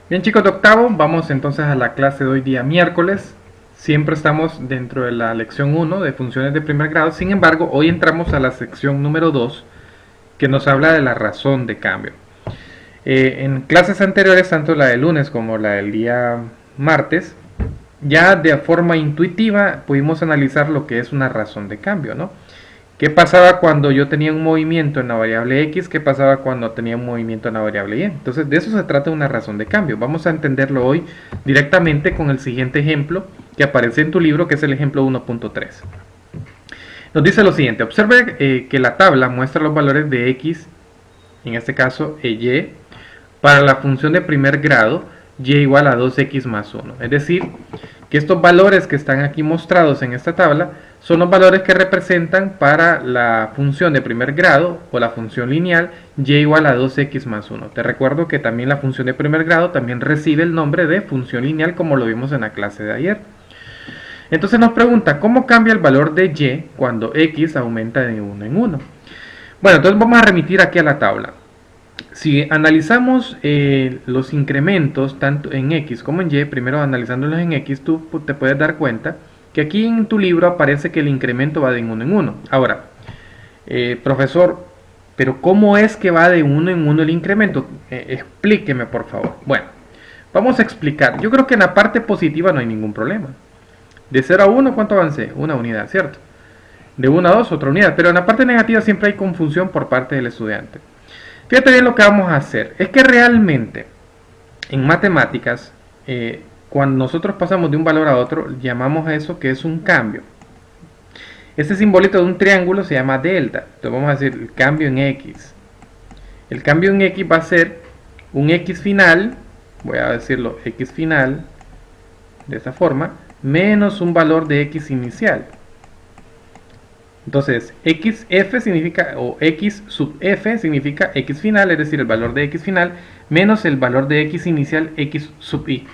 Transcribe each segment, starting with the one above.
Bien chicos de octavo, vamos entonces a la clase de hoy día miércoles. Siempre estamos dentro de la lección 1 de funciones de primer grado. Sin embargo, hoy entramos a la sección número 2 que nos habla de la razón de cambio. En clases anteriores, tanto la del lunes como la del día martes, ya de forma intuitiva pudimos analizar lo que es una razón de cambio, ¿no? ¿Qué pasaba cuando yo tenía un movimiento en la variable x? ¿Qué pasaba cuando tenía un movimiento en la variable y? Entonces de eso se trata una razón de cambio. Vamos a entenderlo hoy directamente con el siguiente ejemplo que aparece en tu libro, que es el ejemplo 1.3. Nos dice lo siguiente: observe que la tabla muestra los valores de x, en este caso y, para la función de primer grado y igual a 2x más 1. Es decir, que estos valores que están aquí mostrados en esta tabla son los valores que representan para la función de primer grado o la función lineal y igual a 2x más 1. Te recuerdo que también la función de primer grado también recibe el nombre de función lineal, como lo vimos en la clase de ayer. Entonces nos pregunta, ¿cómo cambia el valor de y cuando x aumenta de 1 en 1? Bueno, entonces vamos a remitir aquí a la tabla. Si analizamos los incrementos tanto en x como en y, primero analizándolos en x, tú te puedes dar cuenta que aquí en tu libro aparece que el incremento va de 1 en 1. Ahora, profesor, pero ¿cómo es que va de 1 en 1 el incremento? Explíqueme, por favor. Bueno, vamos a explicar. Yo creo que en la parte positiva no hay ningún problema. De 0 a 1, ¿cuánto avancé? Una unidad, ¿cierto? De 1 a 2, otra unidad. Pero en la parte negativa siempre hay confusión por parte del estudiante. Fíjate bien lo que vamos a hacer. Es que realmente en matemáticas, cuando nosotros pasamos de un valor a otro, llamamos a eso que es un cambio. Este simbolito de un triángulo se llama delta. Entonces vamos a decir el cambio en x. El cambio en x va a ser un x final, voy a decirlo x final, de esta forma, menos un valor de x inicial. Entonces, xf significa, o x sub f significa x final, es decir, el valor de x final, menos el valor de x inicial, x sub i.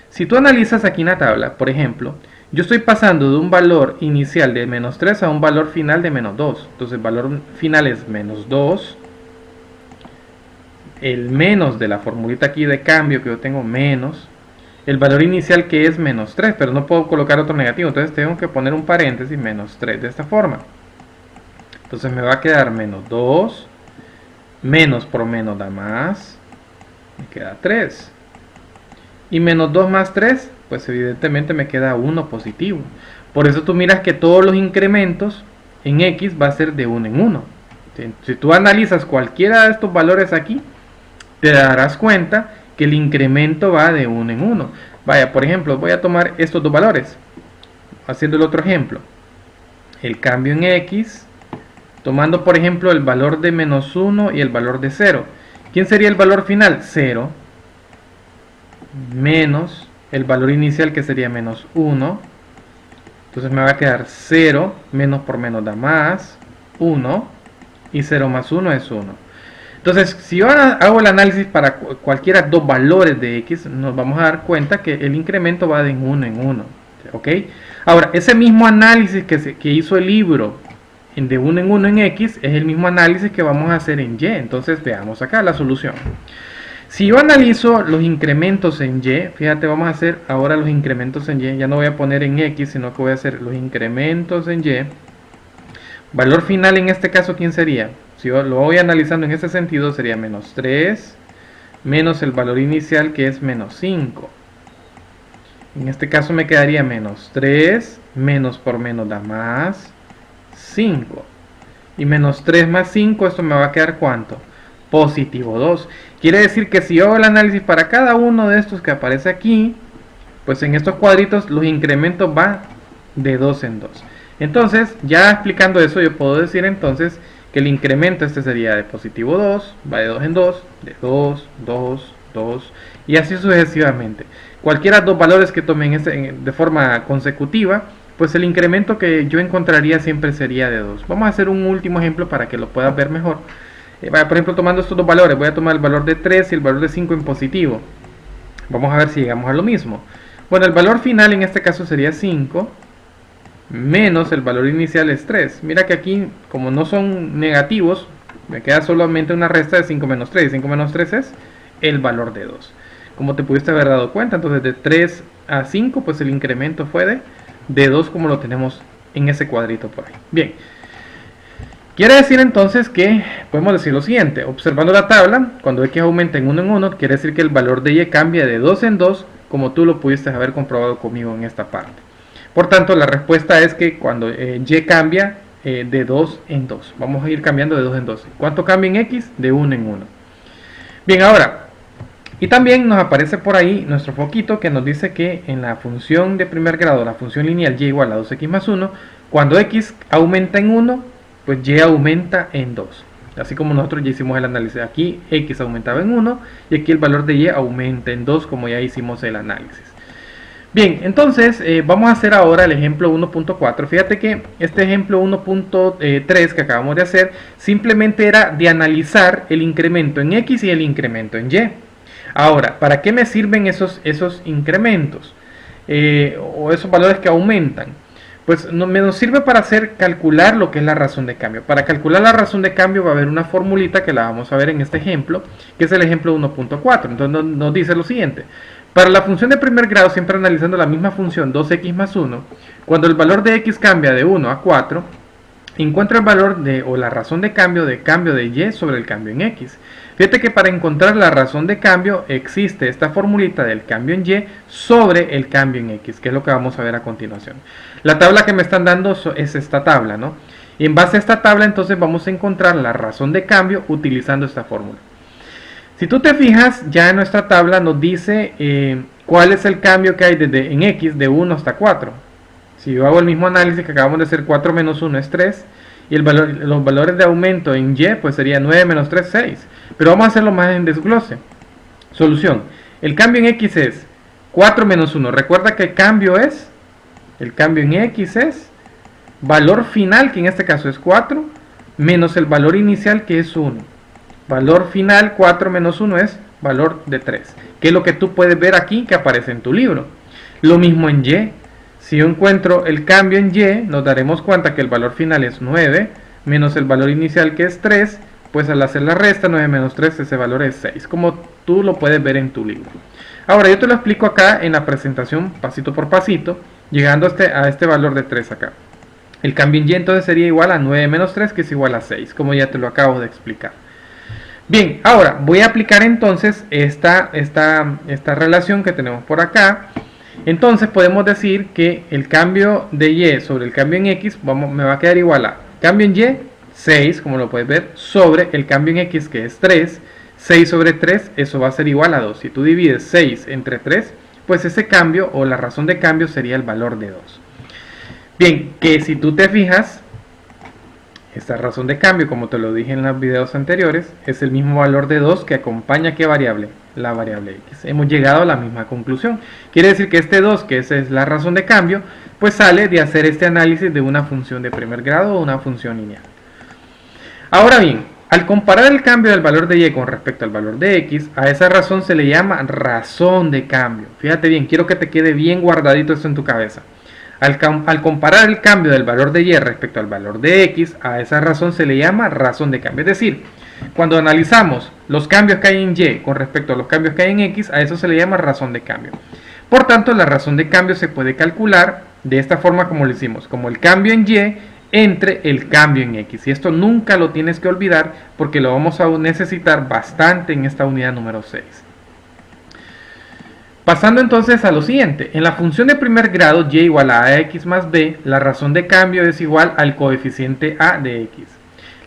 Si tú analizas aquí en la tabla, por ejemplo, yo estoy pasando de un valor inicial de menos 3 a un valor final de menos 2. Entonces, el valor final es menos 2. El menos de la formulita aquí de cambio que yo tengo, menos el valor inicial, que es menos 3, pero no puedo colocar otro negativo, entonces tengo que poner un paréntesis, menos 3, de esta forma. Entonces me va a quedar menos 2, menos por menos da más, me queda 3. Y menos 2 más 3, pues evidentemente me queda 1 positivo. Por eso tú miras que todos los incrementos en x va a ser de 1 en 1. Si tú analizas cualquiera de estos valores aquí, te darás cuenta que el incremento va de 1 en 1. Vaya, por ejemplo, voy a tomar estos dos valores, haciendo el otro ejemplo. El cambio en x, tomando por ejemplo el valor de menos 1 y el valor de 0. ¿Quién sería el valor final? 0, menos el valor inicial, que sería menos 1. Entonces me va a quedar 0, menos por menos da más, 1, y 0 más 1 es 1. Entonces, si yo hago el análisis para cualquiera dos valores de x, nos vamos a dar cuenta que el incremento va de 1 en 1. ¿Ok? Ahora, ese mismo análisis que hizo el libro de 1 en 1 en x es el mismo análisis que vamos a hacer en y. Entonces, veamos acá la solución. Si yo analizo los incrementos en y, fíjate, vamos a hacer ahora los incrementos en y. Ya no voy a poner en x, sino que voy a hacer los incrementos en y. Valor final en este caso, ¿quién sería? Si yo lo voy analizando en este sentido, sería menos 3, menos el valor inicial, que es menos 5. En este caso me quedaría menos 3, menos por menos da más 5. Y menos 3 más 5, esto me va a quedar ¿cuánto? Positivo 2. Quiere decir que si yo hago el análisis para cada uno de estos que aparece aquí, pues en estos cuadritos los incrementos van de 2 en 2. Entonces, ya explicando eso, yo puedo decir entonces que el incremento este sería de positivo 2, va de 2 en 2, de 2, 2, 2, y así sucesivamente. Cualquiera de los valores que tomen de forma consecutiva, pues el incremento que yo encontraría siempre sería de 2. Vamos a hacer un último ejemplo para que lo puedas ver mejor. Por ejemplo, tomando estos dos valores, voy a tomar el valor de 3 y el valor de 5 en positivo. Vamos a ver si llegamos a lo mismo. Bueno, el valor final en este caso sería 5, menos el valor inicial es 3. Mira que aquí, como no son negativos, me queda solamente una resta de 5 menos 3. Y 5 menos 3 es el valor de 2. como te pudiste haber dado cuenta. Entonces de 3 a 5 pues el incremento fue de 2, como lo tenemos en ese cuadrito por ahí. Bien, quiere decir entonces que podemos decir lo siguiente: observando la tabla, cuando x aumenta en 1, quiere decir que el valor de y cambia de 2 en 2, como tú lo pudiste haber comprobado conmigo en esta parte. Por tanto, la respuesta es que cuando y cambia de 2 en 2, vamos a ir cambiando de 2 en 2. ¿Cuánto cambia en x? De 1 en 1. Bien, ahora, y también nos aparece por ahí nuestro foquito que nos dice que en la función de primer grado, la función lineal y igual a 2x más 1, cuando x aumenta en 1, pues y aumenta en 2. Así como nosotros ya hicimos el análisis. Aquí x aumentaba en 1 y aquí el valor de y aumenta en 2, como ya hicimos el análisis. Bien, entonces vamos a hacer ahora el ejemplo 1.4. Fíjate que este ejemplo 1.3 que acabamos de hacer simplemente era de analizar el incremento en x y el incremento en y. Ahora, ¿para qué me sirven esos incrementos o esos valores que aumentan? Pues nos sirve para calcular lo que es la razón de cambio. Para calcular la razón de cambio va a haber una formulita que la vamos a ver en este ejemplo, que es el ejemplo 1.4. Entonces nos dice lo siguiente: para la función de primer grado, siempre analizando la misma función 2x más 1, cuando el valor de x cambia de 1 a 4, encuentra el valor o la razón de cambio de y sobre el cambio en x. Fíjate que para encontrar la razón de cambio existe esta formulita del cambio en y sobre el cambio en x, que es lo que vamos a ver a continuación. La tabla que me están dando es esta tabla, ¿no? Y en base a esta tabla entonces vamos a encontrar la razón de cambio utilizando esta fórmula. Si tú te fijas, ya en nuestra tabla nos dice cuál es el cambio que hay en x de 1 hasta 4. Si yo hago el mismo análisis que acabamos de hacer, 4 menos 1 es 3. Y los valores de aumento en y pues sería 9 menos 3, 6. Pero vamos a hacerlo más en desglose. Solución: el cambio en x es 4 menos 1. Recuerda que el cambio en x es valor final, que en este caso es 4, menos el valor inicial, que es 1. Valor final 4 menos 1 es valor de 3, que es lo que tú puedes ver aquí que aparece en tu libro. Lo mismo en y. Si yo encuentro el cambio en y, nos daremos cuenta que el valor final es 9, menos el valor inicial, que es 3, pues al hacer la resta, 9 menos 3, ese valor es 6, como tú lo puedes ver en tu libro. Ahora yo te lo explico acá en la presentación pasito por pasito, llegando a este valor de 3 acá. El cambio en y entonces sería igual a 9 menos 3, que es igual a 6, como ya te lo acabo de explicar. Bien, ahora voy a aplicar entonces esta relación que tenemos por acá. Entonces podemos decir que el cambio de y sobre el cambio en x me va a quedar igual a cambio en y, 6, como lo puedes ver, sobre el cambio en x, que es 3. 6 sobre 3, eso va a ser igual a 2. Si tú divides 6 entre 3, pues ese cambio o la razón de cambio sería el valor de 2. Bien, que si tú te fijas, esta razón de cambio, como te lo dije en los videos anteriores, es el mismo valor de 2 que acompaña ¿qué variable? La variable x. Hemos llegado a la misma conclusión. Quiere decir que este 2, que esa es la razón de cambio, pues sale de hacer este análisis de una función de primer grado o una función lineal. Ahora bien, al comparar el cambio del valor de y con respecto al valor de x, a esa razón se le llama razón de cambio. Fíjate bien, quiero que te quede bien guardadito esto en tu cabeza. Al comparar el cambio del valor de y respecto al valor de x, a esa razón se le llama razón de cambio. Es decir, cuando analizamos los cambios que hay en y con respecto a los cambios que hay en x, a eso se le llama razón de cambio. Por tanto, la razón de cambio se puede calcular de esta forma como lo hicimos, como el cambio en y entre el cambio en x. Y esto nunca lo tienes que olvidar porque lo vamos a necesitar bastante en esta unidad número 6. Pasando entonces a lo siguiente, en la función de primer grado y igual a ax más b, la razón de cambio es igual al coeficiente a de x.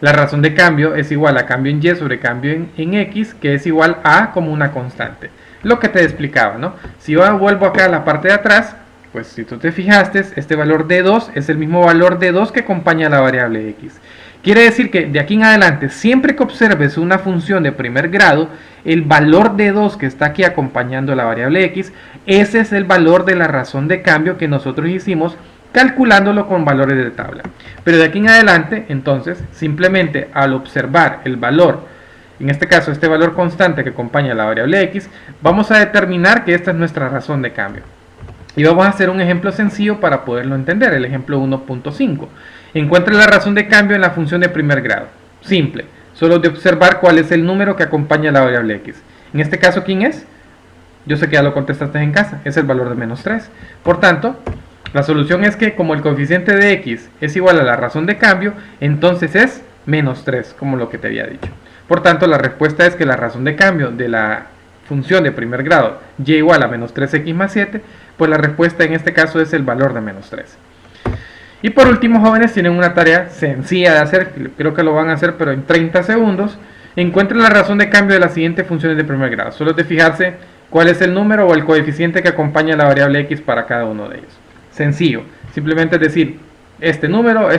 La razón de cambio es igual a cambio en y sobre cambio en x, que es igual a como una constante. Lo que te explicaba, ¿no? Si yo vuelvo acá a la parte de atrás, pues si tú te fijaste, este valor de 2 es el mismo valor de 2 que acompaña a la variable x. Quiere decir que de aquí en adelante, siempre que observes una función de primer grado, el valor de 2 que está aquí acompañando a la variable x, ese es el valor de la razón de cambio que nosotros hicimos calculándolo con valores de tabla. Pero de aquí en adelante, entonces, simplemente al observar el valor, en este caso este valor constante que acompaña a la variable x, vamos a determinar que esta es nuestra razón de cambio. Y vamos a hacer un ejemplo sencillo para poderlo entender, el ejemplo 1.5. Encuentre la razón de cambio en la función de primer grado. Simple, solo de observar cuál es el número que acompaña a la variable x. En este caso, ¿quién es? Yo sé que ya lo contestaste en casa, es el valor de menos 3. Por tanto, la solución es que como el coeficiente de x es igual a la razón de cambio, entonces es menos 3, como lo que te había dicho. Por tanto, la respuesta es que la razón de cambio de la función de primer grado y igual a menos 3x más 7, pues la respuesta en este caso es el valor de menos 3. Y por último, jóvenes, tienen una tarea sencilla de hacer, creo que lo van a hacer pero en 30 segundos. Encuentren la razón de cambio de las siguientes funciones de primer grado. Solo es de fijarse cuál es el número o el coeficiente que acompaña a la variable x para cada uno de ellos. Sencillo, simplemente es decir este número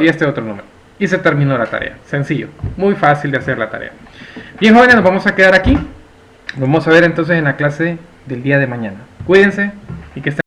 y este otro número. Y se terminó la tarea. Sencillo, muy fácil de hacer la tarea. Bien, jóvenes, nos vamos a quedar aquí. Nos vamos a ver entonces en la clase del día de mañana. Cuídense y que estén